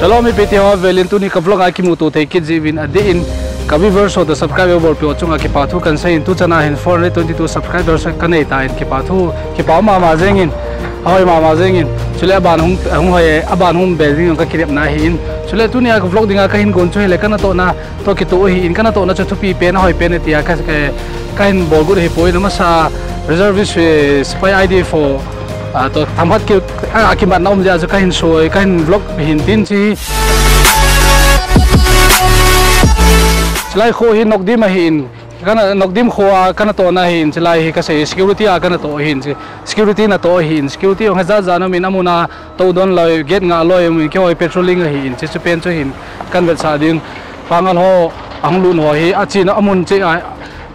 Shalom ipitiwa velintu ni kablog aki mutu te kidzivin adin kabiver so the subscriber bor pe ochunga ki pathu kan sai tu chana hin 422 subscribers kanei ta in ki pathu ki pa ma zengin hoi ma zengin chule ban hung hoi aban hum bezing ka kirep na hin chule tu ni ka vlog dinga ka hin gon choi le kana to na to ki to hi in kana to na chu pi pe na hoi pe ne tia ka hin bol gur hi poi na ma sa reservist spy IDF to thamhat ki akimat na umja ju ka hin soi ka hin vlog hin tin chi Lai kho hin nokdim hin kana nokdim khoa kana to na hin chlai hi ka sei security a kana to hin security na to hin security ong za za na min amuna to don loi get nga loi min ke oi patrolling hin che che pen cho hin kan vet sa din pangal ho ang lun ho hi a chi na amun che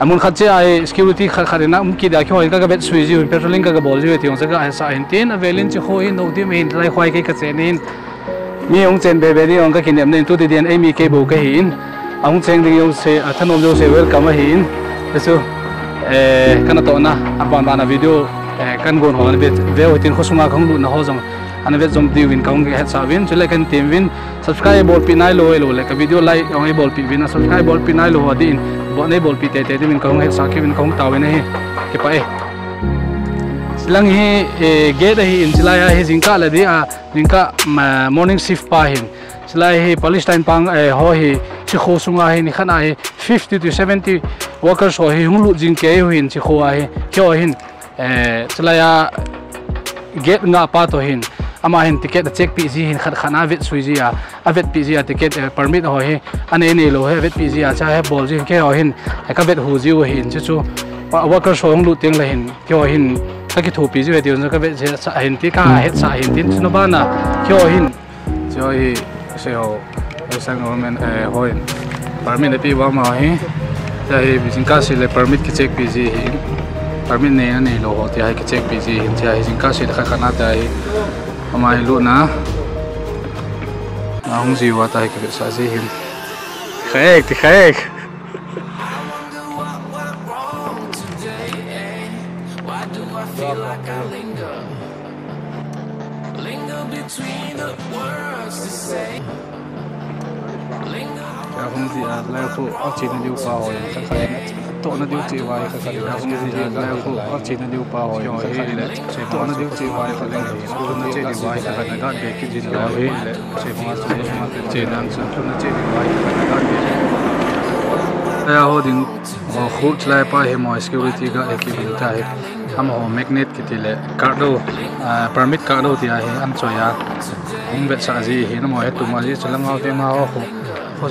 amun khat che ai security khat na um ki da ke hoi ka vet sui ji patrolling ka bol ji ti ong sa sa hin tin avelin chi kho hin nokdim hin lai khwai ke ka che nin mi ong chen be be ni ong ka kin nem nen tu ti den ai mi ke bo ka hin Ang cheng ding yung se thanom jo se welcome hin so kana to na aban bana video kan gon ho be hotin khosunga khong lu na ho jong an ve jom di win kaung ge het sa win chule kan team win subscribe bol pinai lo le ka video like ong e bol pi win subscribe bol pinai lo din bo nei bol pi te te win kaung het sa ki win kaung taw ne hi ke pa silang hi ge da hi in chilaya hi jingka la di a jingka morning shift pa hin Silai hi Palestine pang hohi chi khosung hi ni khana hi 50 to 70 workers ho hi hunglu jing ke hin chi kho hi kyo hin silaya get nga pa to hin ama hin ticket check pi ji hin khana vet sui ji a vet pi ji a ticket permit ho hi ane ne lo he vet pi ji a cha he bol ji ke ho hin ka vet hu ji ho hin chu workers ho hunglu teng la hin kyo hin ka ki thu pi ji he ti ka vet sa hin ti ka het sa hin tin no bana kyo hin jo hi so isang government hoin permit pi wa ma hi tai bijinka si le permit ki check pi ji hi permit ne ne lo ho ti hai ki check pi ji hin cha hi jinka si kha khana ta hi amai lu na ang ji wa ta hi ki sa ji hin khek between the words to say ya hum di a la ko a chi na diu pa ho ka kha to na diu chi wa ka kha ya hum di a la ko a chi na diu pa ho ka kha le se to na diu chi wa ka le ko na che di wa ka kha ga be ki ji na we le se ma su ma che nan su na che di wa ka kha ga be ya ho ding ho khu chlai pa he mo security ga ki bin ta he हम हो मैग्नेट की तिले कार्डो परमिट कार्डो दिया है हम चोया हम बेच साजी है ना मोहे तुम आज चलंग आओ ते माओ हो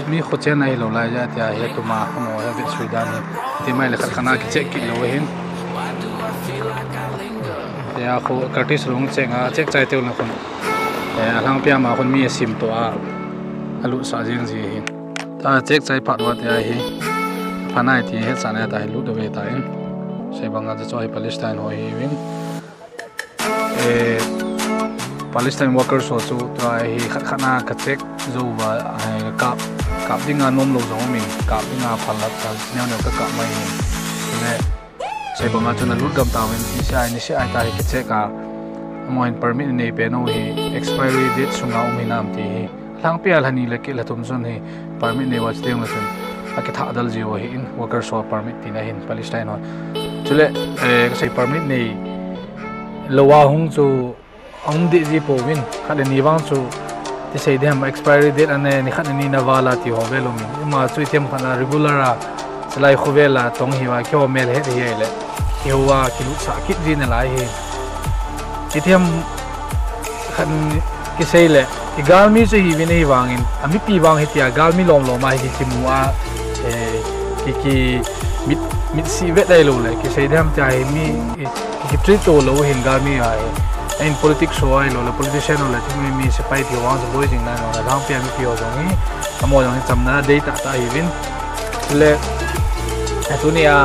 मी खोचे नहीं लो ला जाते है तुम हम हो बेच सुविधा नहीं ते मैं लेकर खाना की चेक की लो है ते आखो कर्टिस रोंग चेक चाहते हो ना कौन अलग पे हम आखो मी सिम तो आलू साजिंग जी है ता चेक चाहे पाटवा ते है फनाई थी है साने ता लू दबे ता से बंगा जो है Palestine हो ही विन Palestine workers हो जो तो है खाना कचेक जो वा काप दिंगा नोम लो जो मिन काप दिंगा फलत न्यानो का काप में ने से बंगा जो न लूट गम तावन इसे आई तारीख कचेक का मोइन परमिट नहीं पे नो ही expiry date सुंगा उमी नाम थी लांग पे अलहनी लेके लतुम सुन ही परमिट नहीं वाचते होंगे सुन आके था अदल जी हो ही इन workers हो परमिट तीना ही Palestine हो चले से परमिट नहीं लवा हूँ जो हम दे जी पोविन खाली निवांग जो जैसे इधर हम expiry date अने निखाने नी नवाला ती हो वेलो में इमा जो इतम खाना regular आ चलाई खुवेला तोंग हिवा क्यों मेल है ये ले क्यों किलु साकित जी न लाए है इतम खान किसे ले गालमी जो ही भी नहीं वांगिन अमी पी वांग है तिया गालमी लोम माही की मुआ की mit si vet dai lo le ki sei dam chai mi ki treat to lo hin ga mi ai in politics so ai lo la politician lo ti mi se pai ti wa so boy jing na no la dang pia mi pi o jong ni amo jong cham na data ta hi win le atunia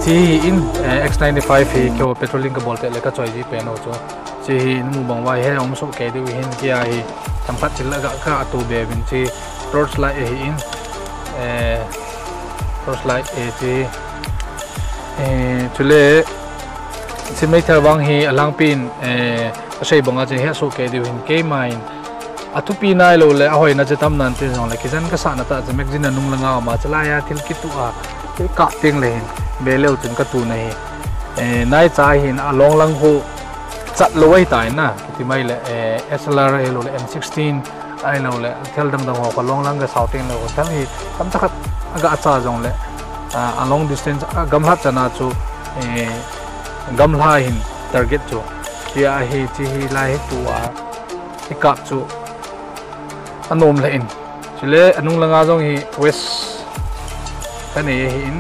ti in x95 hi kyo petrolling ka bolte le ka choi ji pe no cho chi hi nu bang wai he om so ke du hin ki ai tam phat chil ga ka atu be win chi torch light hi in first light chule simei thawang hi alang pin sei bonga che he so ke du hin ke main atupi nai lo le ahoi na chetam nan te jong le kizan ka sa na ta che magazine nung langa ma chala ya thil ki tu a ka teng le beleu chun ka tu nei nai cha hin a long lang ho chat lo wai tai na ti mai le SLR lo le M16 ai lo le thel dang dang ho ka long lang ga souting lo ta hi tam ta khat aga cha jong le a long distance gamla chana chu gamla hin target chu tia hi chi hi lai tu a ikap chu anom le in chule anung langa jong hi west kane hi in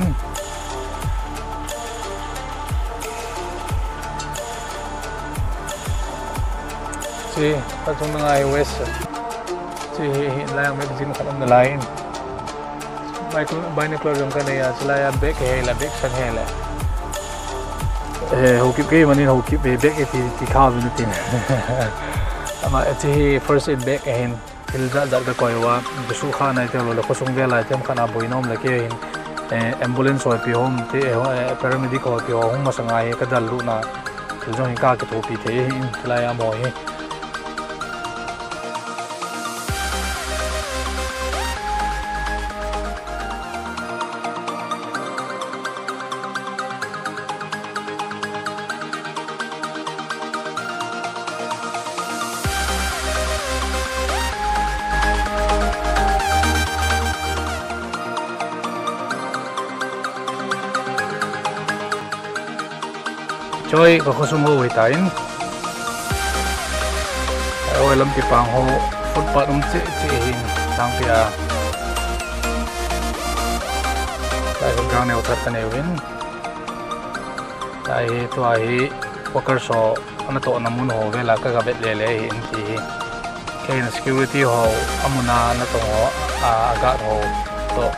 chi ta chung langa hi west chi hi lai magazine khatam na line binocular jong kane ya chula ya back he la back sang he la ho kip ke manin ho kip back e ti kha bin tin ama chi first aid back hen ilza za da koi wa dusu kha nai te lo khosung ve lai tem khana boinom la ke hin ambulance ho pi hom te paramedic ho pi hom ma sangai ka dal lu na jong ka ke to pi the hin la ya mo hi choi ko khosung ho wi tain oi lam ti pang ho footpath che hin tang pia dai ko gang ne utat ne win dai to ai worker so ana to namun ho vela ka ga bet le hin ti kain security ho amuna na to ho aga ho to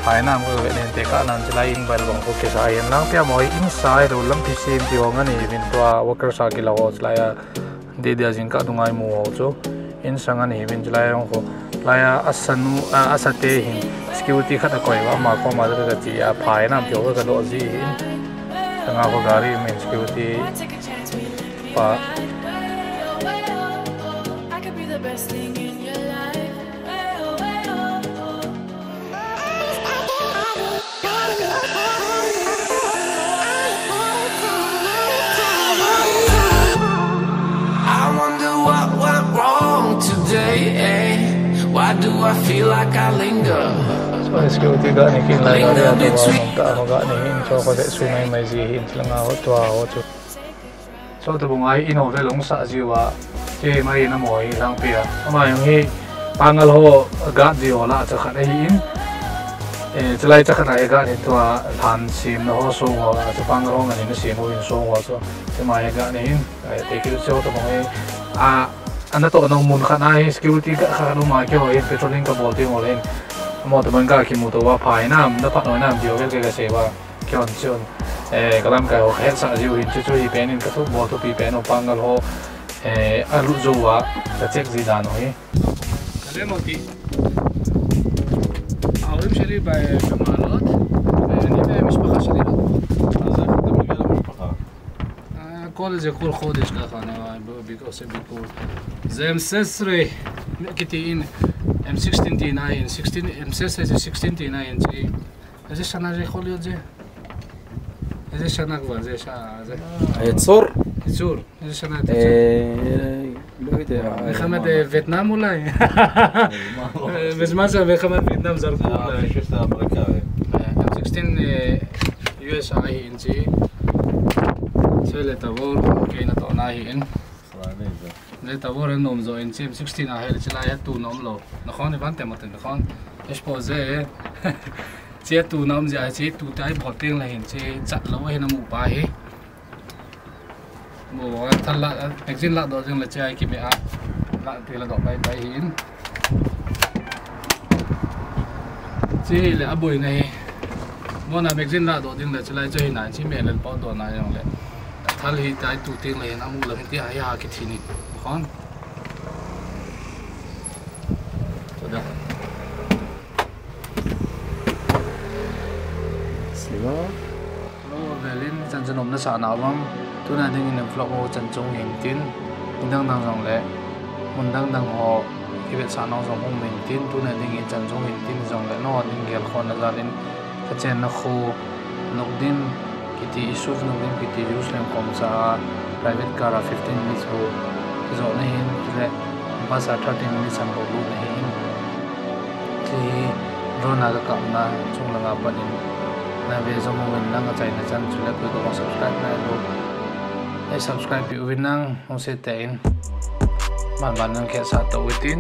phải nam có vẻ nên thế cả nam chỉ là in bài bằng có cái sai lang pia moi inside rồi lâm phi sim thì họ ngay bên toa worker sa cái lao lại để dia jin cả dungai mu cho in sang ngay bên chỉ là ko lại asanu asate hin security khát coi và mà có mà cái gì phải nam thì có cái độ gì sang có gari men security pa Why do I feel like I linger? So security ga ni kin lai ga ya to ta ho ga ni hin so ko de su mai ji hin langa ho to ho chu so to bung ai in ho ve long sa ji wa che mai na moi lang pia ama yang hi pangal ho ga ji ho la cha khat ai in chlai cha khat ai ga ni to than sim no ho so ho cha pangal ho ngani ni sim ho in so ho so che mai ga ni hin te ki so to bung ai anh đã tổ nông muốn khả năng security cả khả năng mà kiểu ấy petroling cả bộ tiêu lên một tụi mình cả khi một tụi phải nam nó phát nói nam điều cái xe và kiểu chuyện cái làm cái họ hết sợ nhiều hình cho hi bên nên cái thuốc bộ thuốc bị bên họ băng cái họ ăn lụt dù à cái check gì đàn nói cái đấy một tí أولم شري بمالات يعني مش بخشري كل زي كل خودش كخانة بيكوس بيكول زي مسسري كتير M16 9 16 M16 16 9 زي زي شنا زي خوليو زي شنا كبر زي شا زي تصور زي شنا خمد فيتنام ولا بس ما سوى خمد فيتنام زرقاء ولا شو اسمه أمريكا M16 USA إنتي chule tabor keina to na hi in le tabor en nom zo en chem 16 a hel chila ya tu nom lo na khon ban te moten khon expose che tu nom ja che tu tai boteng la hin che chat lo he na mu pa he mo wa thal la exin la do jeng la chai ki me a la te la do bai bai hin che le aboi nei mo na exin la do jeng la chila chai na chi me le pa do na yong le thal hi tai tu ting le na mu la ti ha ya ki thini khon to da silo lo velin chan chanom na sa na wam tu na ding in vlog o chan chung hing tin indang dang jong le mundang dang ho kivet sa nong zong hong min tin tu na ding in chan zong in tin zong le no ding gel khon na zalin ka chen na khu nokdim kiti isuf nokdim kiti Jerusalem kom sa private car 15 minutes ho zo na hin re bus 30 minutes an ho lu na hin ti rona ga kam na chung langa panin na ve zo mo min na nga chai na chan chule ko ko subscribe na lo ai subscribe pi winang ho se te in man ban nang khe sa to witin